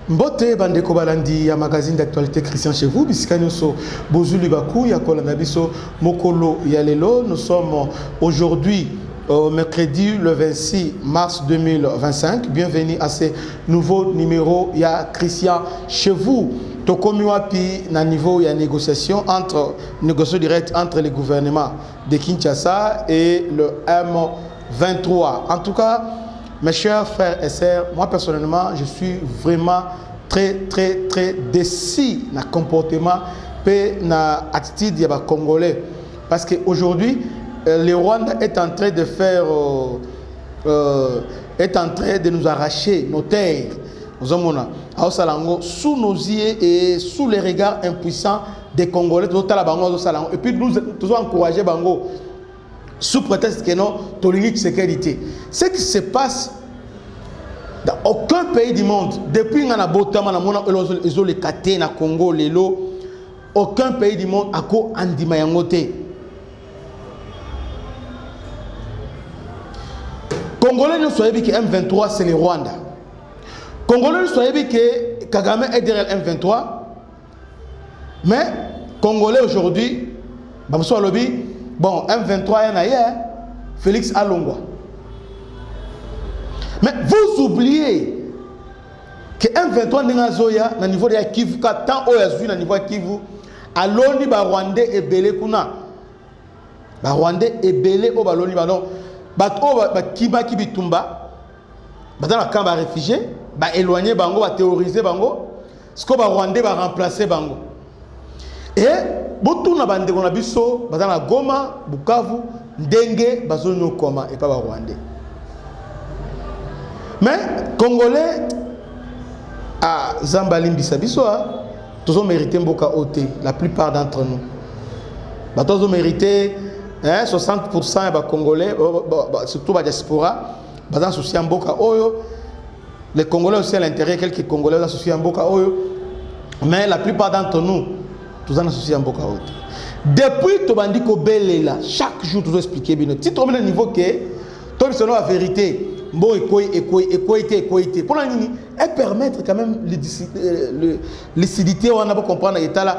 Mbote bandeko balandi ya magazine d'actualité Christian chez vous bisikani so bozuli baku ya kolanda biso mokolo ya lelo. Nous sommes aujourd'hui mercredi le 26 mars 2025. Bienvenue à ce nouveau numéro ya Christian chez vous. Tokomi wapi na niveau ya négociation direct entre les gouvernements de Kinshasa et le M23. En tout cas, mes chers frères et sœurs, moi personnellement, je suis vraiment très déçu na comportement et na attitude des Congolais. Parce qu'aujourd'hui, le Rwanda est en train de faire, est en train de nous arracher nos terres. Sous nos yeux et sous les regards impuissants des Congolais. Et puis nous devons encourager Bango sous prétexte que non, tolérique sécurité. Ce qui se passe dans aucun pays du monde, depuis que nous les Katé, na Congo, Lelo, aucun pays du monde a ko andima yangote. Congolais ne soyez que M23 c'est le Rwanda. Congolais ne soyez que Kagame est derrière M23. Mais Congolais aujourd'hui, bon M23 y en a Félix Alongwa. Mais vous oubliez que M23 n'est pas au niveau de Kivu, tant au niveau de Kivu, aloni ba Rwandais et belé kuna. Ba Rwandais et belé au baloni balon. Bato ba kiba kibitumba. Dans la camp ba réfugiés, ba éloigner bango, ba théoriser bango. Ce que ba Rwandais ba remplacer bango. Et botu na bande na biso, ba na Goma, Bukavu, Ndenge, bazonyo koma et pas ba Rwandais. Mais Congolais à Zambalim Bissabiso, tous ont mérité Mboka Ote, la plupart d'entre nous. Tous ont mérité 60% des Congolais, surtout la diaspora, dans souci Mboka Oyo. Les Congolais aussi à l'intérieur, quelques Congolais dans souci Mboka Oyo. Mais la plupart d'entre nous, tous en souci Mboka Ote. Depuis Tobandi Kobelela, chaque jour, tous expliquer bien. Si tu as un niveau que, toi, c'est la vérité. Bon, équité. Pour la nini, et permettre quand même lucidité, on a pas comprendre l'état là.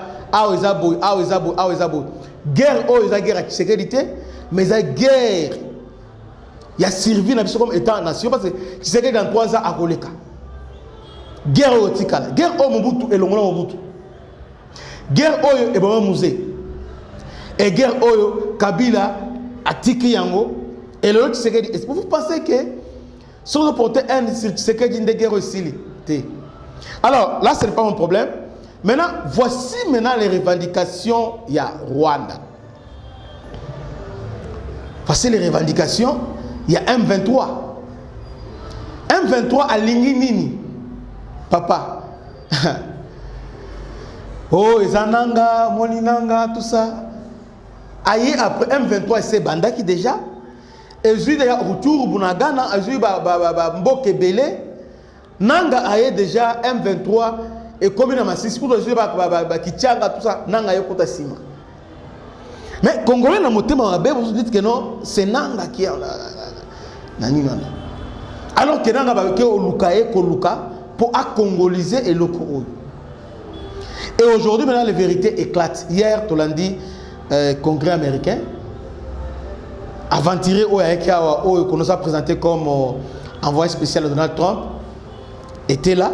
Guerre, guerre à sécurité, mais la guerre, il y a servi comme état nation parce que c'est dans 3 ans à Koleka. Guerre au Tikala, guerre au Mobutu et l'Ongola Mobutu. Guerre au et bon musée. Et guerre au Kabila à Tiki Yango et l'autre sécurité. Est-ce que vous pensez que si vous portez un sécurité de guerre aussi? Alors là, ce n'est pas mon problème. Maintenant, voici les revendications. Il y a Rwanda. Voici les revendications. Il y a M23. M23 à Linginini. Papa. Oh, Zananga, Moninanga, tout ça. Aïe, après M23, c'est Banda qui déjà. Et puis déjà retour Bunagana, et puis Mboke Belé, Nanga aye déjà M23 et commune Massis pour le jeu Kichanga tout ça, Nanga aye kota sima. Mais Congolais na motema mabe, vous dites que non, c'est Nanga qui a nani nana. Alors que Nanga ba ke olukaye koluka pour congoliser et loko. Et aujourd'hui maintenant les vérités éclatent. Hier, Tolandi congrès américain aventuré qu'on nous a présenté comme envoyé spécial de Donald Trump était là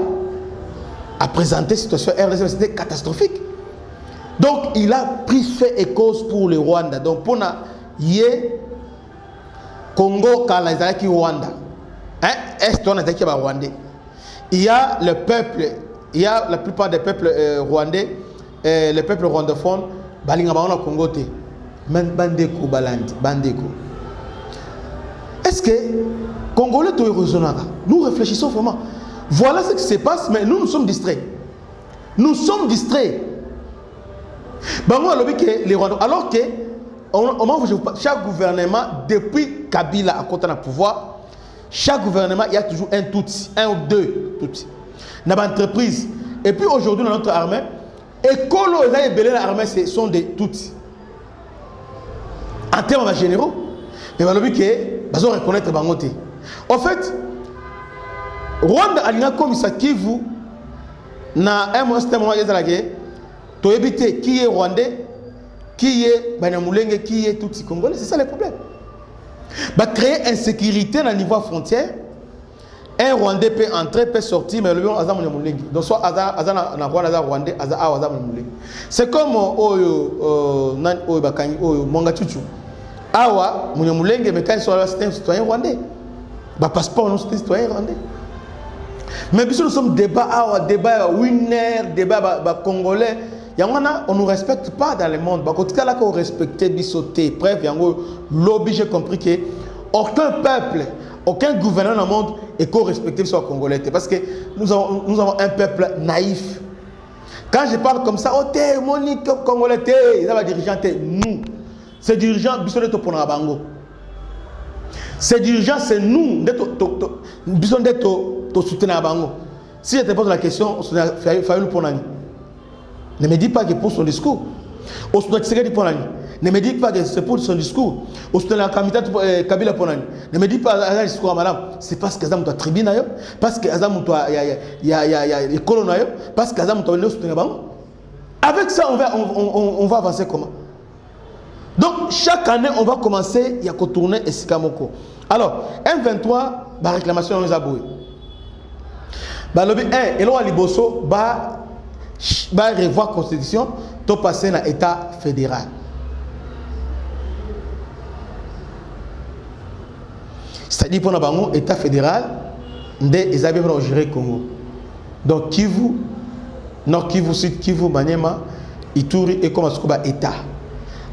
à présenter la situation RDC, c'était catastrophique. Donc il a pris fait et cause pour le Rwanda. Donc pour yé Congo Kalazaki Rwanda. Est on a Rwandais. Il y a le peuple, il y a la plupart des peuples rwandais, les peuples rwandophones, balinga baona Congo te. Bandeko balandi, bandeko. Est-ce que Congolais nous réfléchissons vraiment. Voilà ce qui se passe, mais nous sommes distraits. Nous sommes distraits. Alors que chaque gouvernement, depuis Kabila à côté du pouvoir, chaque gouvernement, il y a toujours un Tutsi, un ou deux Tutsi. Dans l'entreprise. Et puis aujourd'hui, dans notre armée, et Kolo et l'armée, ce sont des Tutsis. En termes généraux, mais ils vont reconnaître Bangote. En fait, Rwanda a comme ça Kivu na un moment tu éviter qui est rwandais, qui est Banyamulenge, qui est Tutsi congolais. C'est ça le problème. Bah, créer insécurité à niveau frontière. Un Rwandais peut entrer, peut sortir, mais le lion Azam Banyamulenge. Donc soit Azam Rwandais, Azam Banyamulenge. C'est comme Monga Chuchu. Awa Banyamulenge, mais quand ils sont là, c'est un citoyen rwandais. Bah passeport non, c'est un citoyen rwandais. Mais puisque nous sommes débat winner, débat congolais. On ne nous respecte pas dans le monde. Quand on respecte bisoté, bref, lobby, j'ai compris que aucun peuple, aucun gouverneur dans le monde est co-respecté sur le Congolais. Parce que nous avons un peuple naïf. Quand je parle comme ça, oh t'es Monique Congolais, t'es dirigeant, nous. Ces dirigeants, bisoté pour Bango. Ces dirigeants, c'est nous. Bisoté pour soutenir Bango. Si je te pose la question, il faut le pour ne me dis pas que pour son discours. Ne me dis pas que c'est pour son discours. Kabila pour ne me dis pas que discours à madame. C'est parce que Azam doit tribune, parce que Azam doit école, parce que Azam doit le soutenir. Avec ça, on va avancer comment? Donc, chaque année, on va commencer à contourner Esikamoko. Alors, M23, la réclamation de Zaboué. Et là, Liboso, va revoir la constitution, tout passer dans l'état fédéral. C'est-à-dire pour nous, l'état fédéral, ils avaient géré le Congo. Donc Kivu, Nord Kivu, Sud Kivu, Maniema, Ituri et comme État.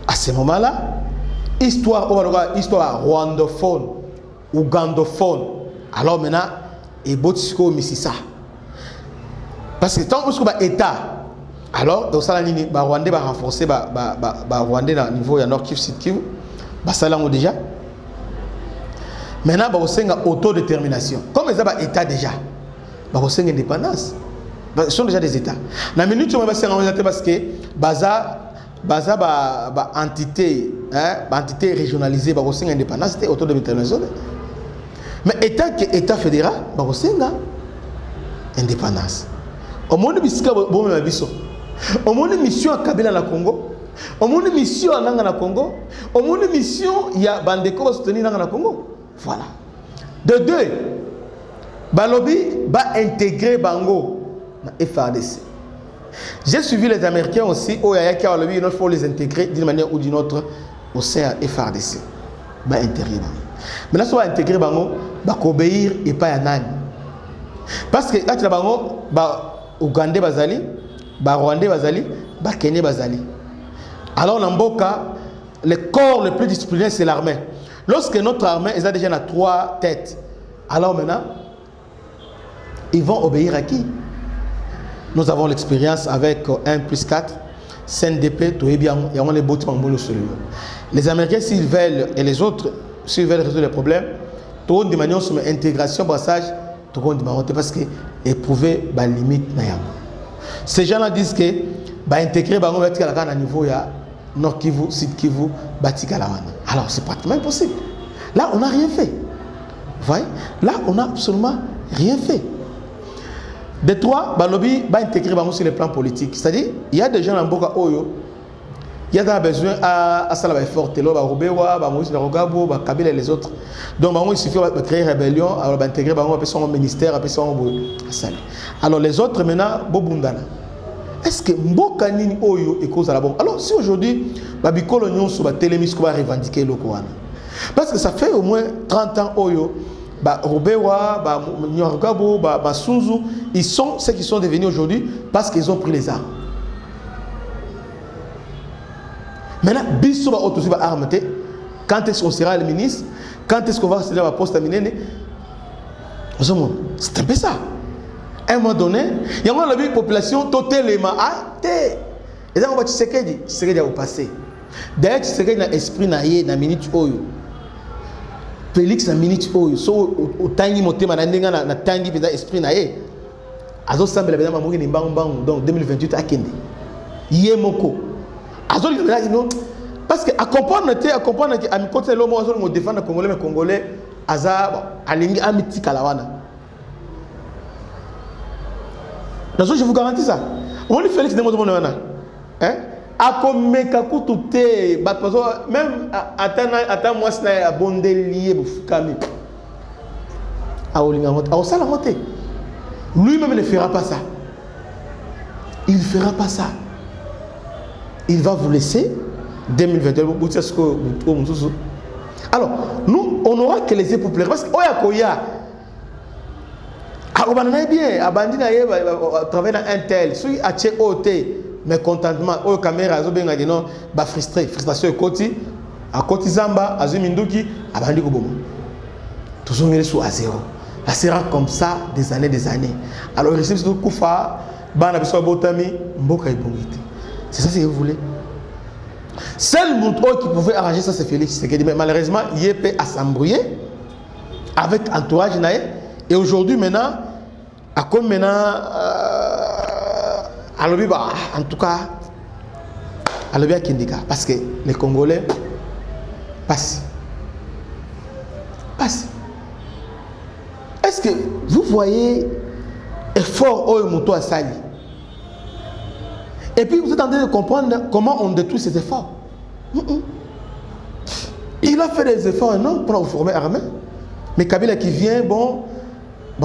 À ce moment-là, histoire rwandophone, ougandophone. Alors maintenant, et Botsiko Mississa. Parce que tant que vous avez État, alors dans ça la Rwandais va renforcer Rwandais dans le niveau Nord Kivu, Sud Kivu, ça là déjà. Maintenant vous avez autodétermination. Comme ils ont État déjà, vous avez indépendance. Ce sont déjà des États. Dans la minute où vous avez parce que entité régionalisée, vous avez indépendance, c'est autodétermination. Mais État fédéral, vous avez indépendance. Au monde bisika bon biso. Au monde mission à Kabila na Congo. Au monde mission à Nanga na Congo. Au monde mission il y a Bandeko va soutenir Nanga na Congo. Voilà. De deux, Balobi va intégrer Bango na FARDC. J'ai suivi les Américains aussi au Yaya qui a lobby, il faut les intégrer d'une manière ou d'une autre au sein de FARDC. Va intégrer. Maintenant si on va intégrer Bango, va obéir et pas à Nani. Parce que là tu as Bango Ougandais bazali, Rwandais bazali, Kenya bazali. Alors dans Mboka, le corps le plus discipliné c'est l'armée. Lorsque notre armée est déjà à 3 têtes, alors maintenant, ils vont obéir à qui? Nous avons l'expérience avec 1+4, CNDP, les Américains s'ils veulent, et les autres, s'ils veulent résoudre les problèmes, tout de manière sur l'intégration, brassage, tout le monde parce que éprouver la limite. Ces gens-là disent que intégrer à niveau Nord Kivu, Sud Kivu, Batikalawana. Alors c'est pratiquement impossible. Là on n'a rien fait. Vous voyez? Là on n'a absolument rien fait. De trois, Balobi va intégrer sur le plan politique. C'est-à-dire, il y a des gens dans Mboka Oyo, il y a besoin à Salaba Fortelo, Rubewa, Moïse Rogabo, Kabila et les autres. Donc, il suffit de créer une rébellion, alors d'intégrer son ministère, son alors les autres maintenant, Bobundana. Est-ce que Mboka Nini Oyo est cause à la bombe? Alors, si aujourd'hui, Babikolo Nyonso va télémisco va revendiquer le Koana. Parce que ça fait au moins 30 ans Oyo, Rubewa, Nyorgabo, Sunzu, ils sont ceux qui sont devenus aujourd'hui parce qu'ils ont pris les armes. Maintenant, Bissou va aussi armé. Quand est-ce qu'on sera le ministre? Quand est-ce qu'on va se dire à poste à Minene? C'est un peu ça. À un moment donné, il y a une population totalement athée. Et là, on va dire ce qu'il y a au passé. D'ailleurs, ce qu'il y a dans l'esprit, dans la minute Oyo. Félix, dans la minute Oyo. So, au tangi moté, dans la tangi, dans l'esprit, dans l'esprit. Azo semble bien mamouri ni bang bang donc 2028 à Kende. Yemoko. Azo li non parce que à comprendre que à mi côté l'homme azo mo défendre congolais mais congolais aza alingi amiti kalawana. Je vous garantis ça. On lui Félix de mon hein? A comme te même attends moi c'est à bondelier bufukami. A olinga monte. A osala monte. Lui-même ne fera pas ça. Il ne fera pas ça. Il va vous laisser 2021. Alors, nous, on n'aura que les pour plaire. Parce que Oya Koya, on a bien, abandonné travailler dans un tel, si à tché mais contentement, au caméra, frustré, frustration côté, à côté Zamba, à Zuminduki, abandonné au bon. Tout le monde est à zéro. Ça sera comme ça des années. Alors, il réussit tout Koufa, Bana Bissau Botami, Mboka Ibongite. C'est ça que vous voulez. Seul Moutro qui pouvait arranger ça, c'est Félix. Mais malheureusement, il peut s'embrouiller avec entourage. Et aujourd'hui, maintenant, à comme maintenant, en tout cas, à l'objet Kindika. Parce que les Congolais passent. Est-ce que vous voyez l'effort au Moutro à Sali? Et puis vous êtes en train de comprendre comment on détruit ces efforts. Il a fait des efforts énormes pour former l'armée. Mais Kabila qui vient, bon,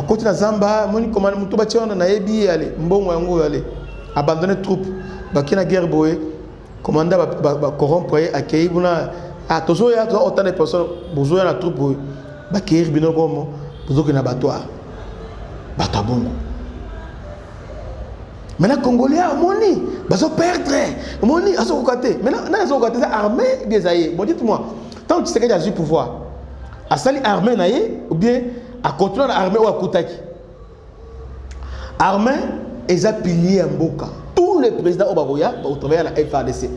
côté de Zamba, mon commandant Moutoubatia, on a ébi aller, bon, on va aller, abandonner troupes, qui na guerre boé, commandant corrompre, accueillir, on a toujours autant de personnes, besoin de la troupe boé, accueillir bino comme, besoin d'un abattoir, bongo. Maintenant, les Congolais, ils vont perdre. Ils vont perdre. Maintenant, ils ont gâté l'armée des Aïe. Bon, dites-moi, tant que tu sais qu'il y a du pouvoir, à sali armée naïe ou bien à continuer l'armée ou à Koutaki. Armée, ils ont pilier en Boka. Tous les présidents au Baroya vont travailler à la FARDC.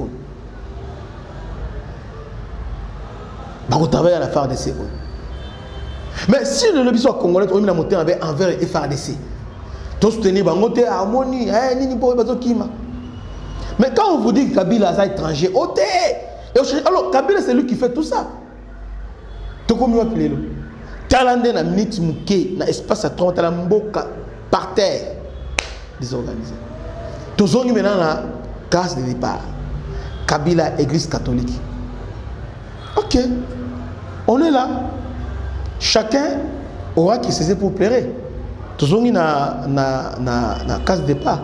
Vont travailler à la FARDC. Mais si le lobby soit congolais, on va monter envers la FARDC. Tout soutenir bangote harmonie mais quand on vous dit que Kabila est étranger alors Kabila c'est lui qui fait tout ça tout comme il appelé le talandé na minute muké na espace à 30 la mboka par terre désorganisé tous on maintenant la case de départ Kabila église catholique. Ok, on est là, chacun aura qui sait pour plaire. Toujours na case de départ.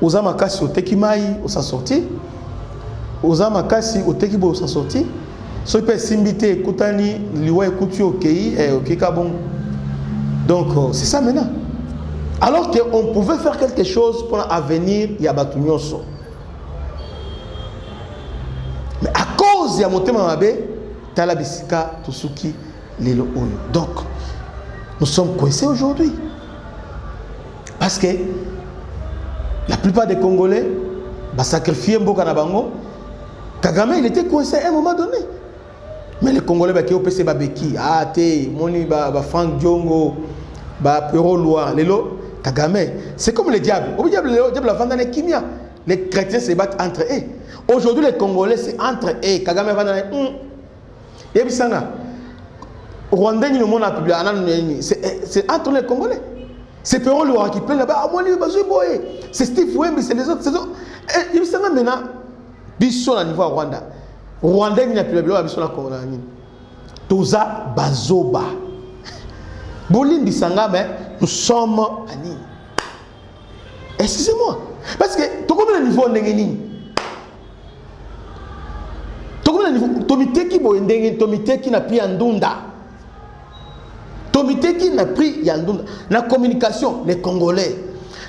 Aux amakasi au tekimai au s'en sorti. Aux amakasi au tekibo au s'en sorti. So peut simbité kutani liwa ekuti okei et okikabon. Donc c'est ça maintenant. Alors qu'on pouvait faire quelque chose pour l'avenir yabatunyoso. Mais à cause ya motema mabe talabisika tusuki lelo oyo. Donc nous sommes coincés aujourd'hui. Parce que la plupart des Congolais sacrifié Mboka na bango. Kagame il était coincé à un moment donné. Mais les Congolais qui ont PC Babeki, Moni Franck Diongo, Pero Loire, Lelo, Kagame, c'est comme le diable. Le diable a vendu les kimia. Les chrétiens se battent entre eux. Aujourd'hui les Congolais c'est entre eux. Kagame va dans les Yebisanga. Rwandais ni le monde a publié c'est entre les Congolais. C'est Pero Loire qui plaît là-bas. C'est Steve Wemby, c'est les autres. Yebisanga maintenant. Biso na niveau Rwanda. Rwanda ni na pilabilo biso na Congo na nini. Toza bazoba. Bolin bisanga mais nous sommes à nini. Excusez-moi. Parce que to comme le niveau ndenge nini. To comme le niveau tomiteki bo ndenge tomiteki na pris andunda. Tomiteki na pris yandunda. Na communication les Congolais.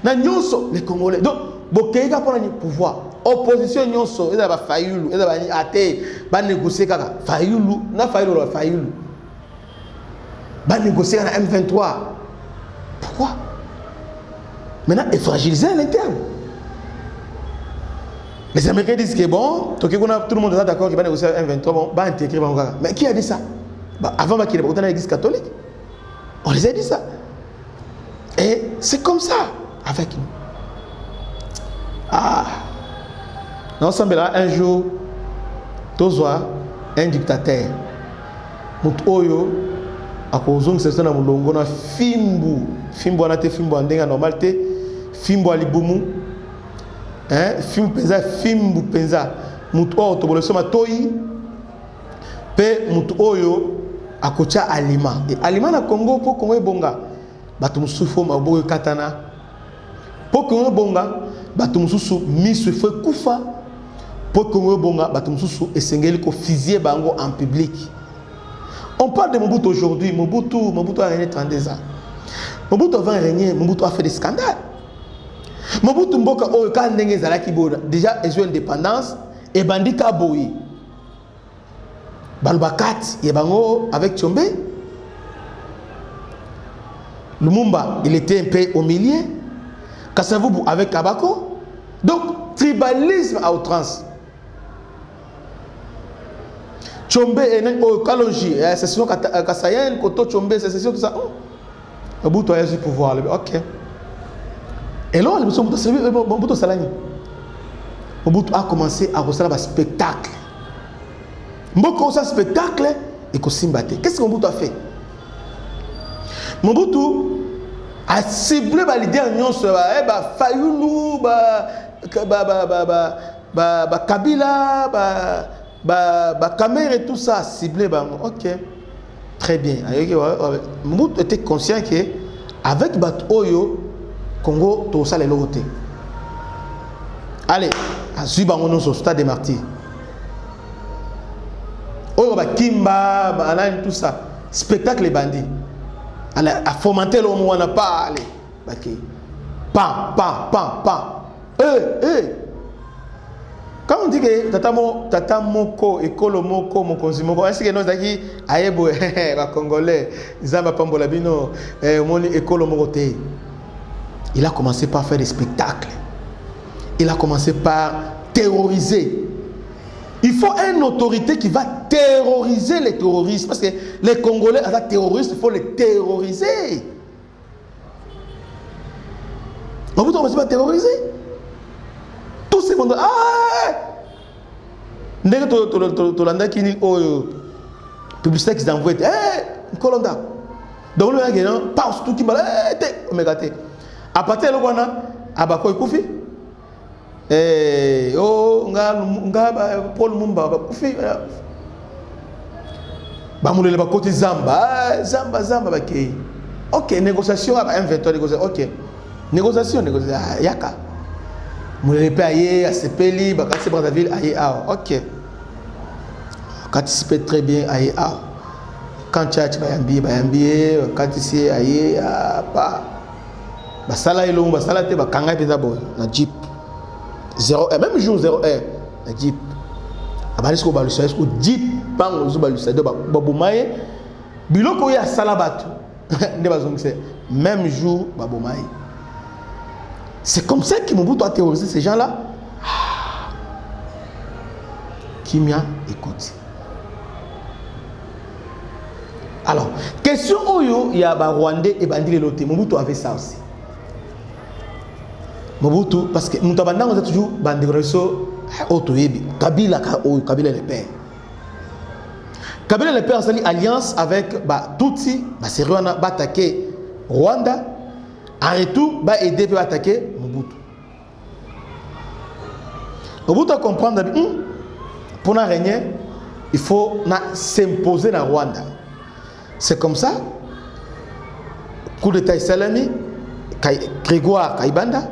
Na nyonso les Congolais. Donc bokeka pour le pouvoir. Opposition nyonso eza ba fayulu eza ba ate ba négocier kaka fayulu na fayulu la fayulu ba négocier na M23. Pourquoi? Maintenant est fragilisé à l'interne. Les Américains disent que bon, tout le monde est d'accord qu'il va négocier M23 bon, va intégrer bon kaka. Mais qui a dit ça? Avant qu'il y ait autant d'église catholique, on les a dit ça. Et c'est comme ça avec nous. Nous sommes là un jour, Tozoa, un dictateur. Mutoyo, à cause de ce que nous avons fait, Fimbo, Fimbo, Fimbo, Andenga, normalité, Fimbo alibumu. Hein? Fimbo penza. Mutu o to bolosoma toyi. Pe mutu oyo akocha alima. Et alima na Congo po Congo bonga. Batu musufu maboyo katana. Po Congo bonga, batu mususu misu fe kufa. Po Congo bonga, batu mususu esengeli ko fusiller bango en public. On parle de Mobutu aujourd'hui. Mobutu a régné 32 ans. Mobutu avant régné, Mobutu a fait des scandales. Mobutu mboka oyo ka ndenge zalaki boda. Déjà ils ont indépendance et bandika boyi. Balbakat yebango avec Tchombe. Lumumba, il était un peu au milieu. Kasavubu avec Kabako. Donc tribalisme à outrance. Tchombe et Kalonji, c'est sinon Kassayen, Koto Tchombe, c'est tout ça. Mobutu a eu ce pouvoir. Ok. Et là, Mobutu a commencé à recevoir un spectacle. Mboko ça spectacle et Kosimbate. Qu'est-ce que Mobutu a fait? Mobutu a ciblé les leaders Fayoulou, Kabila, Kamer et tout ça, ciblé. Ok, très bien. Mobutu était conscient que avec Bat-Oyo, Congo, tout ça les logotés. Allez, à Zubangono sur Stade des Martyrs. Oyo Kimba, tout ça. Spectacle les bandits. À fomenter le moment où on n'a pas allé. Pam. Quand on dit que tata moko ekolo moko mokonzi moko est-ce que nous aquí ayebo ba congolais zamba pambola bino moni ekolo moko te. Il a commencé par faire des spectacles. Il a commencé par terroriser. Il faut une autorité qui va terroriser les terroristes. Parce que les Congolais, à la terroriste, il faut les terroriser. On ne pas terroriser. Tous ces monde. Publicité qui s'envoie. Colonda. Donc, le gars, passe tout qui m'a dit. À partir de là, Abako et Koufi. Paul Mumba Koufi. Bamoulé ba côté Zamba bakay. OK, négociation à 20 négociation. OK. Négociation yaka. Moulé payé à Sepeli, bakati Brazzaville aïe OK. Participer très bien aïe quand tchatch bayambi quand ici aïe pas. Basala ilongo basala te bakanga peza boy na jeep 0 même jour 0 na jeep abalisko balusa esko jeep bango zo balusa de babomaye biloko ya sala batu nde bazongise même jour babomaye. C'est comme ça que Mobutu a terrorisé ces gens-là. Kimia, écoute. Alors, question oyo il y a Rwandais et Bandi Leloté. Mobutu avait ça aussi. Mobutu, parce que nous avons toujours Bandi Reso, Kabila le père. Kabila le père a une alliance avec Tutsi, c'est Rwanda, va attaquer Rwanda. En retour, va aider à attaquer Mobutu. Mobutu a comprendre pour régner, il faut s'imposer dans Rwanda. C'est comme ça, coup d'état Salami, Grégoire Kaibanda,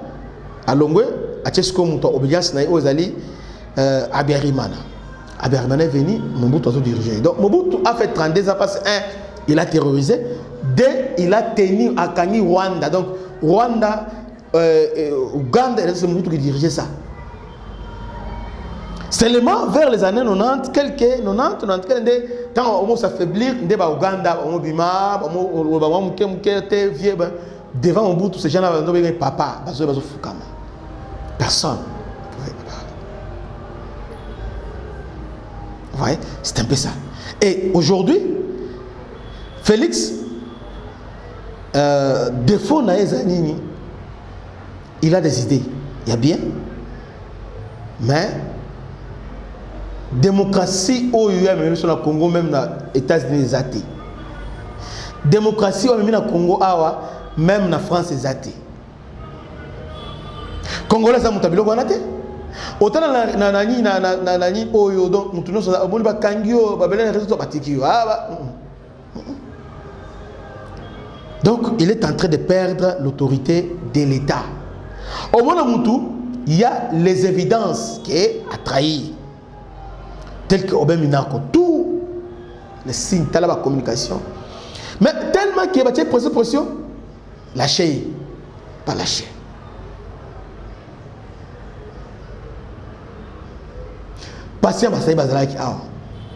à Longwe, à Tchesko Mouto, obédience na Ozali, Abiyarimana. Abiyarimana est venu, Mobutu a tout dirigé. Donc Mobutu a fait 32 ans parce que il a terrorisé. Dès il a tenu à Kani Rwanda. Donc Rwanda, Ouganda, c'est Mobutu qui dirigeait ça. Seulement vers les années 90, quand on s'affaiblit, Ouganda, devant Mobutu, ces gens-là, papa, personne. Vous voyez, c'est un peu ça. Et aujourd'hui, Félix, défaut Naïzanini, il a des idées. Il y a bien, mais démocratie au même sur le Congo, même dans les États-Unis, athées. Démocratie au même dans le Congo, même dans la France, athée. Congolais ça mutabilo kwanate. Autant na nani oyo donc mutuno ça oboni ba kangio ba belene réseau batikio. Donc il est en train de perdre l'autorité de l'État. Au moment où il y a les évidences qui est à trahir. Tel que Obem Minako, tous les signes, de la communication. Mais tellement qu'il y a une pression, lâchez, pas lâcher. Patient Basaï Bazalaki,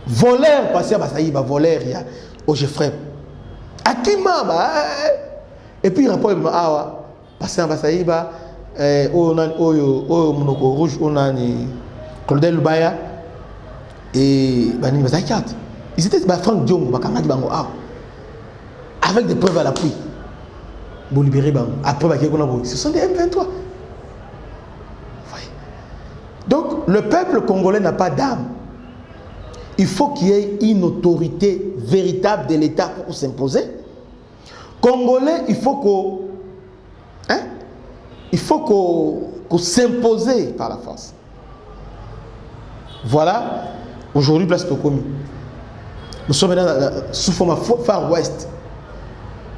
voleur, patient Basaï, voleur, il y a au Geoffrey. Akima, et puis il rapport à patient Basaï, Monoko Rouge, on a Claudel Lubaya. Et ils étaient Franck Diom, avec des preuves à l'appui. Pour libérer après, ce sont des M23. Donc, le peuple congolais n'a pas d'âme. Il faut qu'il y ait une autorité véritable de l'État pour s'imposer. Congolais, il faut qu'on s'impose par la force. Voilà. Aujourd'hui, place Tokomi. Nous sommes maintenant sous forme Far West.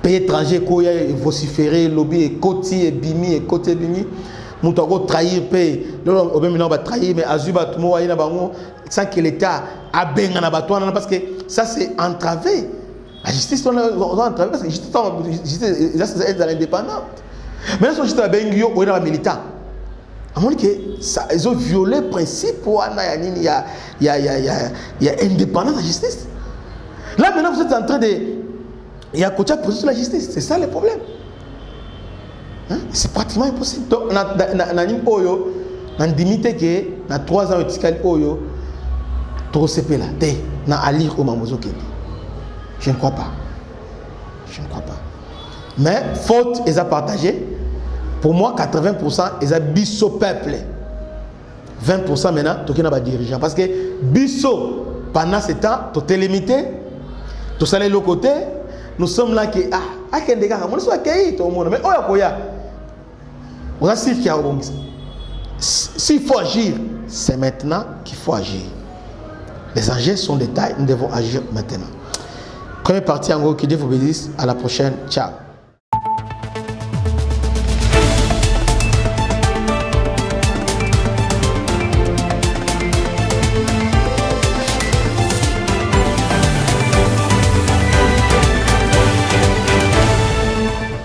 Pays étrangers, Koya, vociféré, lobby, et Koti, et Bimi, et Koti, et Bimi. Nous avons trahi le pays. Nous avons trahi, mais Azuba, tout le monde, sans que l'État a bien parce que ça, c'est entravé. La justice, on a entravé parce que la justice est dans l'indépendante. Mais si on a bien militant. Ils ont violé le principe il y a indépendance de la justice. Là maintenant vous êtes en train de... Il y a côté position de la justice. C'est ça le problème. Hein? C'est pratiquement impossible. Donc, on a limité que dans 3 ans, Oyo, là, à lire au Mamozo. Je ne crois pas. Je ne crois pas. Mais faute, ils ont partagé. Pour moi, 80%, ils ont bisso peuple. 20% maintenant, tu as dirigeant. Parce que bisso, pendant ce temps, tu es limité. Tu es allé de l'autre côté. Nous sommes là qui. Mais s'il faut agir, c'est maintenant qu'il faut agir. Les enjeux sont des tailles, nous devons agir maintenant. Première partie, en gros, que Dieu vous bénisse. À la prochaine. Ciao.